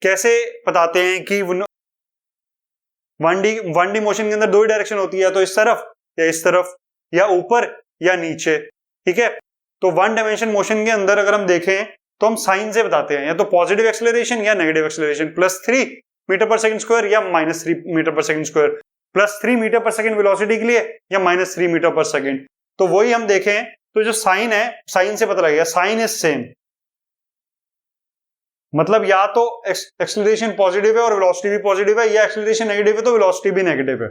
[SPEAKER 1] कैसे बताते हैं कि 1D मोशन के अंदर दो ही डायरेक्शन होती है, या तो इस तरफ या इस तरफ, या ऊपर या नीचे, ठीक है। तो 1 डायमेंशन मोशन के अंदर अगर हम देखें तो हम साइन से बताते हैं, या तो पॉजिटिव एक्सेलरेशन या negative acceleration, +3 metre per second square या -3 metre per second square, +3 metre per second velocity के लिए या -3 मीटर पर सेकंड। तो वही हम देखें तो जो साइन है, साइन से पता लगेगा, साइन इज सेम, मतलब या तो एक्सेलरेशन पॉजिटिव है और वेलोसिटी भी पॉजिटिव है, या एक्सेलरेशन नेगेटिव है तो वेलोसिटी भी नेगेटिव है,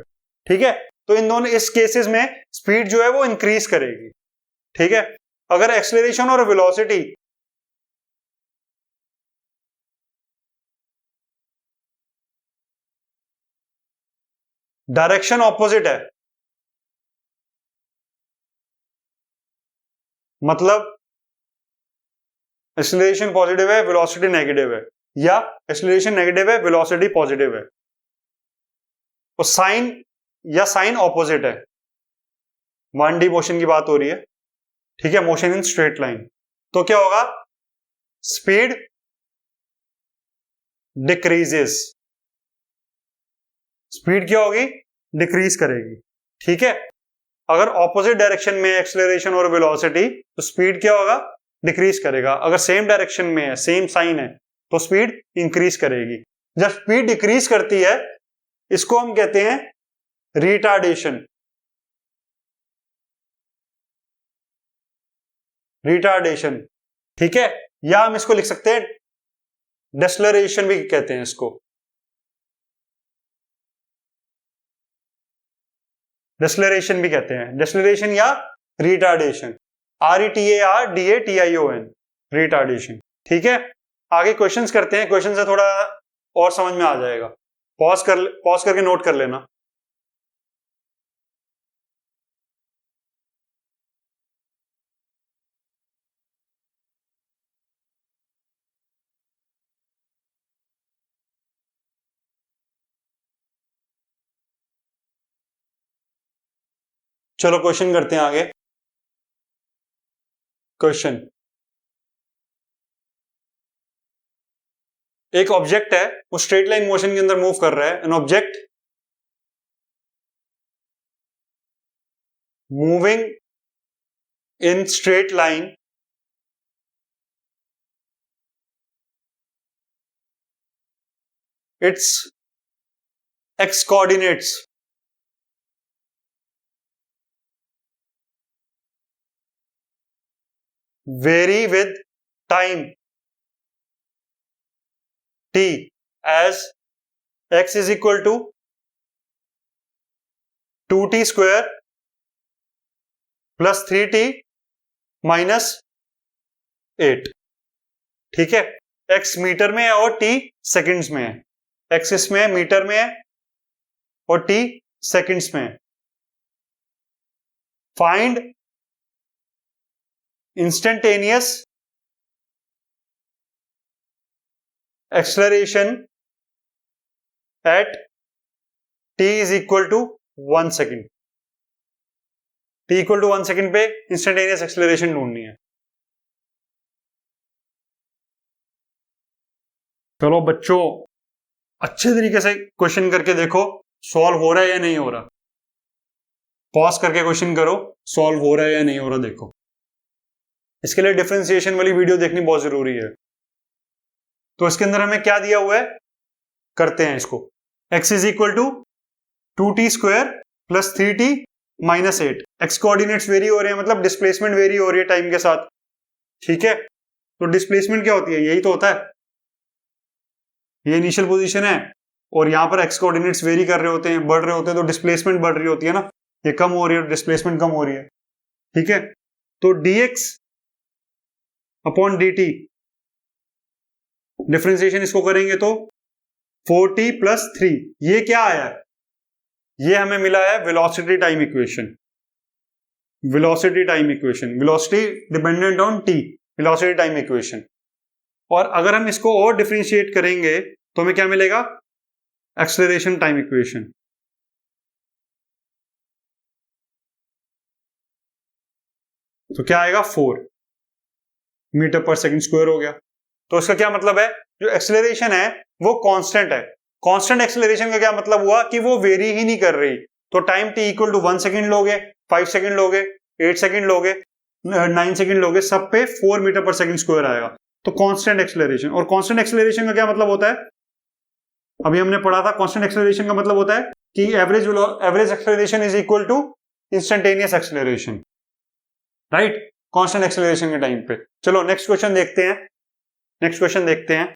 [SPEAKER 1] ठीक है। तो इन दोनों इस केसेस में स्पीड जो है वो इंक्रीज करेगी, ठीक है। अगर एक्सेलरेशन और वेलोसिटी डायरेक्शन ऑपोजिट है, मतलब एक्सेलरेशन पॉजिटिव है, वेलोसिटी नेगेटिव है, या एक्सेलरेशन नेगेटिव है, वेलोसिटी पॉजिटिव है, तो साइन या साइन ऑपोजिट है, 1D मोशन की बात हो रही है, ठीक है, मोशन इन स्ट्रेट लाइन, तो क्या होगा, स्पीड डिक्रीजेस, स्पीड क्या होगी, डिक्रीज करेगी, ठीक है। अगर ऑपोजिट डायरेक्शन में एक्सेलरेशन और वेलोसिटी, तो स्पीड क्या होगा, डिक्रीज करेगा। अगर सेम डायरेक्शन में है, सेम साइन है, तो स्पीड इंक्रीज करेगी। जब स्पीड डिक्रीज करती है, इसको हम कहते हैं रिटार्डेशन, रिटार्डेशन, ठीक है, या हम इसको लिख सकते हैं डेस्लरेशन भी कहते हैं इसको, डेस्लरेशन भी कहते हैं, डेस्लरेशन या रिटार्डेशन, RETARDATION, रिटार्डेशन, ठीक है। आगे क्वेश्चंस करते हैं, क्वेश्चन से थोड़ा और समझ में आ जाएगा, पॉज करके नोट कर लेना। चलो क्वेश्चन करते हैं आगे। क्वेश्चन, एक ऑब्जेक्ट है, वो स्ट्रेट लाइन मोशन के अंदर मूव कर रहा है, an object moving in straight line its x coordinates vary with time t as x is equal to 2t square plus 3t minus 8, ठीक है। x मीटर में है और t सेकंड्स में है, x इसमें है, मीटर में है, और t सेकंड्स में है। Find instantaneous acceleration at t is equal to 1 second, t equal to 1 second पे इंस्टेंटेनियस एक्सेलरेशन ढूंढनी है। चलो बच्चों, अच्छे तरीके से क्वेश्चन करके देखो सॉल्व हो रहा है या नहीं हो रहा, पॉज करके क्वेश्चन करो, सॉल्व हो रहा है या नहीं हो रहा देखो। इसके लिए डिफरेंशिएशन वाली वीडियो देखनी बहुत जरूरी है। तो इसके अंदर हमें क्या दिया हुआ है, करते हैं इसको। x is equal to 2t square plus 3t minus 8। x coordinates vary हो रहे हैं, मतलब डिस्प्लेसमेंट वेरी हो रही है टाइम के साथ। ठीक है, तो डिस्प्लेसमेंट क्या होती है? यही तो होता है, ये इनिशियल पोजीशन है और यहां पर x कोऑर्डिनेट्स वेरी कर रहे होते हैं, बढ़ रहे होते हैं, तो डिस्प्लेसमेंट बढ़ रही होती है ना, ये कम हो रही है, डिस्प्लेसमेंट कम हो रही है। ठीक है, तो dx अपॉन dt डिफरेंशिएशन इसको करेंगे तो 4t प्लस 3, ये क्या आया? ये हमें मिला है velocity time equation. Velocity time equation, velocity dependent on t, velocity time equation. और अगर हम इसको और डिफरेंशिएट करेंगे तो हमें क्या मिलेगा? Acceleration time equation. तो क्या आएगा? 4 मीटर पर सेकंड स्क्वायर हो गया। तो इसका क्या मतलब है? जो एक्सेलरेशन है वो कांस्टेंट है। कांस्टेंट एक्सेलरेशन का क्या मतलब हुआ कि वो वेरी ही नहीं कर रही। तो time t equal to 1 second लोगे, 5 सेकंड लोगे, 8 सेकंड लोगे, 9 सेकंड लोगे, सब पे 4 मीटर पर सेकंड स्क्वायर आएगा। तो कांस्टेंट एक्सेलरेशन। और कांस्टेंट एक्सेलरेशन का क्या मतलब होता है? अभी हमने पढ़ा था, कांस्टेंट एक्सेलरेशन का मतलब होता है कि average acceleration is equal to instantaneous acceleration, right? Constant acceleration के टाइम पे। चलो नेक्स्ट क्वेश्चन देखते हैं। नेक्स्ट क्वेश्चन देखते हैं।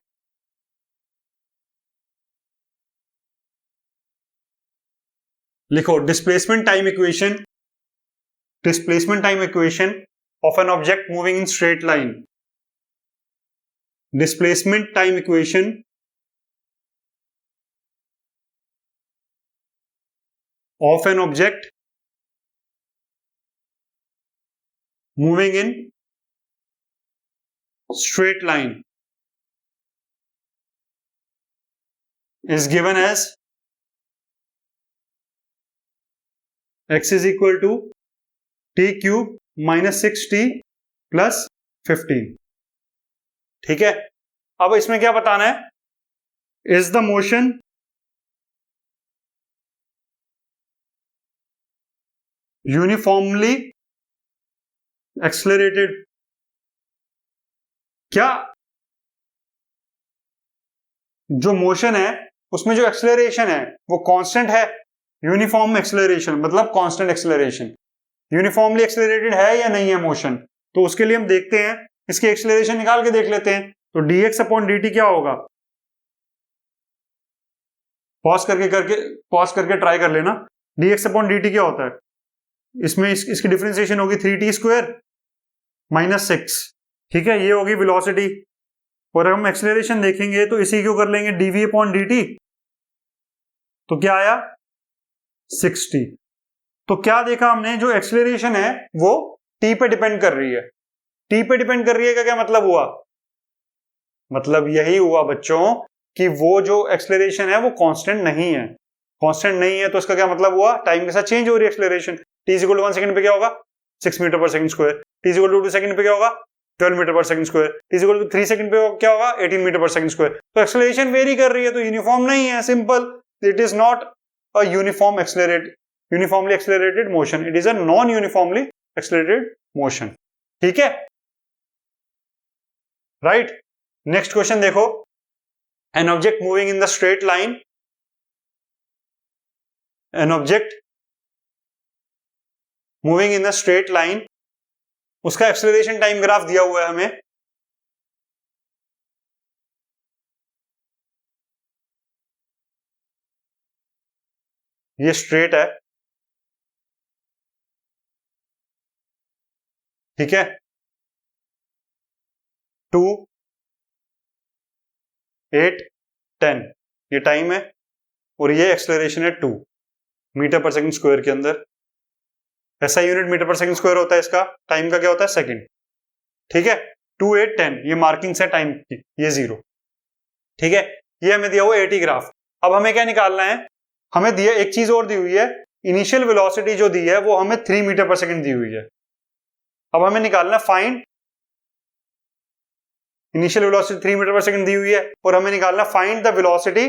[SPEAKER 1] लिखो displacement time equation, displacement time equation of an object moving in straight line. Displacement time equation of an object moving in straight line is given as x is equal to t cube minus 6t plus 15। ठीक है, अब इसमें क्या बताना है? is the motion uniformly accelerated? क्या जो motion है उसमें जो एक्सेलरेशन है वो कांस्टेंट है? यूनिफॉर्म एक्सेलरेशन मतलब कांस्टेंट एक्सेलरेशन। यूनिफॉर्मली एक्सेलरेटेड है या नहीं है मोशन? तो उसके लिए हम देखते हैं, इसकी एक्सेलरेशन निकाल के देख लेते हैं। तो dx अपॉन dt क्या होगा? पॉज करके ट्राई कर लेना। dx अपॉन dt क्या होता है? इसमें इसकी डिफरेंशिएशन होगी 3t स्क्वायर माइनस 6। ठीक है, ये होगी वेलोसिटी। और हम एक्सेलरेशन देखेंगे तो इसी को कर लेंगे dv अपॉन dt। तो क्या आया? 60। तो क्या देखा हमने? जो एक्सेलरेशन है वो t पे डिपेंड कर रही है। t पे डिपेंड कर रही है का क्या मतलब हुआ? मतलब यही हुआ बच्चों कि वो जो एक्सेलरेशन है वो कांस्टेंट नहीं है। कांस्टेंट नहीं है तो इसका क्या मतलब हुआ? टाइम के साथ चेंज हो रही है acceleration. t is equal to 1 second पे क्या होगा? 6 metre per second square. t is equal to 2 second पे क्या होगा? 12 metre per second square. t is equal to 3 second पे क्या होगा? 18 मीटर पर सेकंड स्क्वायर। तो एक्सेलरेशन वेरी कर रही है, तो यूनिफॉर्म नहीं है। Simple, it is not a uniformly accelerated motion, it is a non uniformly accelerated motion. ठीक है, राइट? नेक्स्ट क्वेश्चन देखो। An object moving in the straight line, an object moving in the straight line, उसका acceleration time graph दिया हुआ है हमें। ये straight है, ठीक है। 2, 8, 10 ये टाइम है और ये एक्सेलरेशन है 2 मीटर पर सेकंड स्क्वायर के अंदर। ऐसा unit metre per second square होता है इसका। टाइम का क्या होता है? सेकंड। ठीक है, 2, 8, 10 ये मार्किंग्स है टाइम की, ये 0। ठीक है, ये हमें दिया हुआ 80 ग्राफ। अब हमें क्या निकालना है? हमें दिया एक चीज और दी हुई है, इनिशियल वेलोसिटी जो दी है वो हमें 3 मीटर पर सेकंड दी हुई है। अब हमें निकालना find initial velocity 3 metre per second दी हुई है और हमें निकालना find the velocity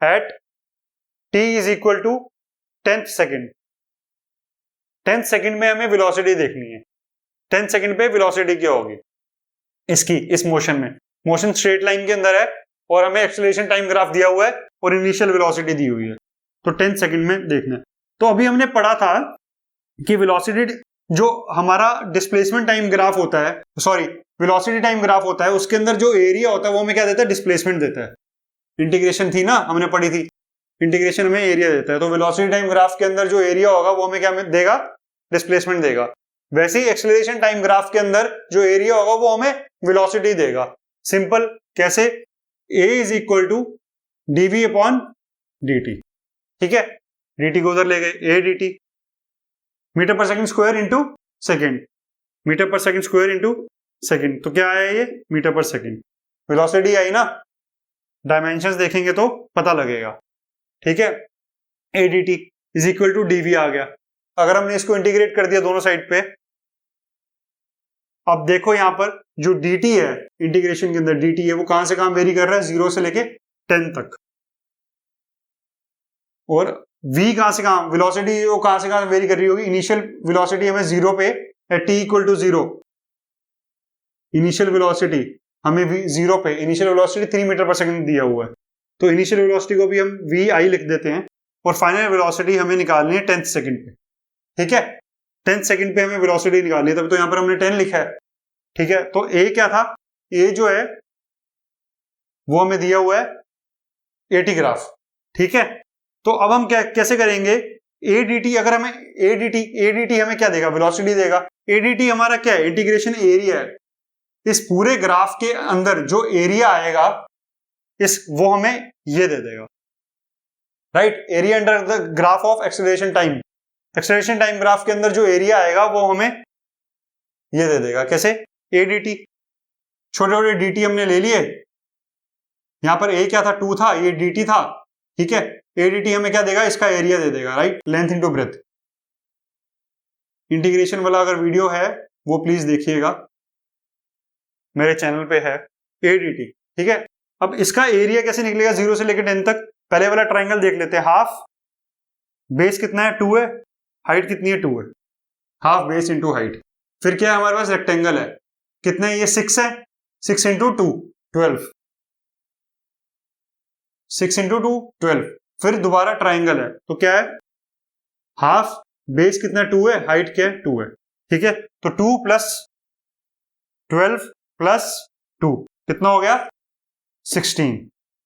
[SPEAKER 1] at t is equal to 10th second. 10th second में हमें वेलोसिटी देखनी है। 10th सेकंड पे वेलोसिटी क्या होगी इसकी, इस मोशन में? मोशन स्ट्रेट लाइन के अंदर है और हमें एक्सेलरेशन टाइम ग्राफ दिया हुआ है और इनिशियल वेलोसिटी दी हुई है, तो 10 सेकंड में देखना है। तो अभी हमने पढ़ा था कि वेलोसिटी जो हमारा डिस्प्लेसमेंट टाइम ग्राफ होता है, सॉरी वेलोसिटी टाइम ग्राफ होता है, उसके अंदर जो एरिया होता है वो हमें क्या देता है, डिस्प्लेसमेंट देता है। इंटीग्रेशन थी ना, हमने पढ़ी थी, इंटीग्रेशन में एरिया देता है, तो वेलोसिटी टाइम ग्राफ के अंदर जो एरिया होगा वो हमें क्या देगा, डिस्प्लेसमेंट देगा। वैसे ही एक्सेलरेशन टाइम ग्राफ के अंदर जो एरिया होगा वो हमें वेलोसिटी देगा। सिंपल, कैसे, a is equal to dv upon dt, ठीक है, dt को उधर ले गए, a dt, metre per second square into second, metre per second square into second, तो क्या आया ये, मीटर पर सेकंड। वेलोसिटी आई ना, डायमेंशंस देखेंगे तो पता लगेगा, ठीक है। a dt is equal to dv आ गया। अगर हमने इसको इंटीग्रेट कर दिया दोनों साइड पे, अब देखो यहां पर जो dt है, इंटीग्रेशन के अंदर dt है, वो कहां से कहां वेरी कर रहा है, 0 से लेके 10 तक, और v कहां से कहां, वेलोसिटी वो कहां से कहां वेरी कर रही होगी, इनिशियल वेलोसिटी हमें 0 पे at t equal to 0, initial velocity हमें v 0 पे, initial velocity 3 metre per second दिया हुआ है, तो इनिशियल वेलोसिटी को भी हम vi लिख देते हैं, और फाइनल वेलोसिटी हमें निकालनी है 10th सेकंड पे, ठीक है। 10th सेकंड पे हमें वेलोसिटी निकालनी है, तभी तो यहां पर हमने 10 लिखा है, ठीक है। तो a क्या था, a जो है वो हमें दिया हुआ है AT ग्राफ, ठीक है। तो अब हम क्या कैसे करेंगे, ADT, अगर हमें ADT हमें क्या देगा, वेलोसिटी देगा। ADT हमारा क्या है, इंटीग्रेशन एरिया है। इस पूरे ग्राफ के अंदर जो एरिया आएगा वो हमें ये दे देगा, right, area under the graph of acceleration time. Acceleration time graph के अंदर जो एरिया आएगा वो हमें ये दे देगा, कैसे, ADT, छोटे छोटे dt हमने ले लिए, यहां पर a क्या था, 2 था, ये dt था, ठीक है। ADT हमें क्या देगा, इसका एरिया दे देगा, right, length into breadth. Integration वाला अगर वीडियो है वो प्लीज देखिएगा, मेरे चैनल पे है, ADT, ठीक है। अब इसका एरिया कैसे निकलेगा 0 से लेकर 10 तक, पहले वाला ट्राइंगल देख लेते हैं। हाफ बेस कितना है, 2 है, हाइट कितनी है, 2 है, हाफ बेस इंटू हाइट। फिर क्या है हमारे पास, रेक्टेंगल है, कितने, ये 6 है, 6 इंटू 2 12, 6 इंटू 2 12। फिर दोबारा ट्राइंगल है, तो क्या है, हाफ बेस कितना 2 है, हाइट क्या है, 2 है, ठीक है। तो 2 प्लस 12 प्लस 2 कितना हो गया, 16,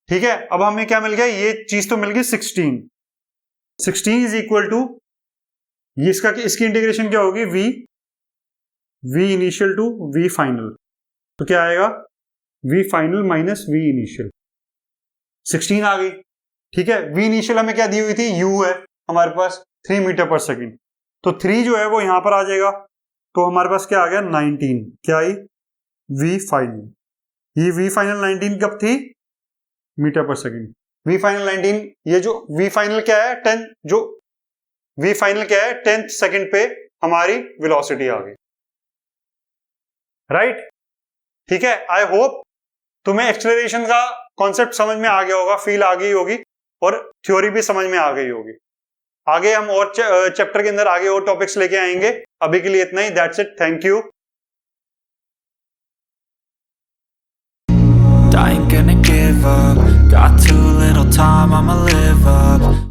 [SPEAKER 1] ठीक है। अब हमें क्या मिल गया, ये चीज तो मिल गई 16 इज इक्वल टू, ये इसकी इंटीग्रेशन क्या होगी, v initial to v final, तो क्या आएगा, v final minus v initial, 16 आ गई, ठीक है। v इनिशियल हमें क्या दी हुई थी, u है हमारे पास 3 मीटर पर सेकंड, तो 3 जो है वो यहां पर आ जाएगा, तो हमारे पास क्या आ गया, 19, क्या आई, v फाइनल। ये v फाइनल 19 कब थी, metre per second, v final 19, ये जो v फाइनल क्या है 10, जो v फाइनल क्या है 10th सेकंड पे हमारी वेलोसिटी आ गई, राइट, ठीक है। आई होप तुम्हें एक्सेलरेशन का कॉन्सेप्ट समझ में आ गया होगा, फील आ गई होगी, और थ्योरी भी समझ में आ गई होगी। आगे हम और चैप्टर के अंदर आगे और टॉपिक्स लेके आएंगे, अभी के लिए इतना ही, that's it, thank you.
[SPEAKER 2] I ain't gonna give up, got too little time, I'ma live up.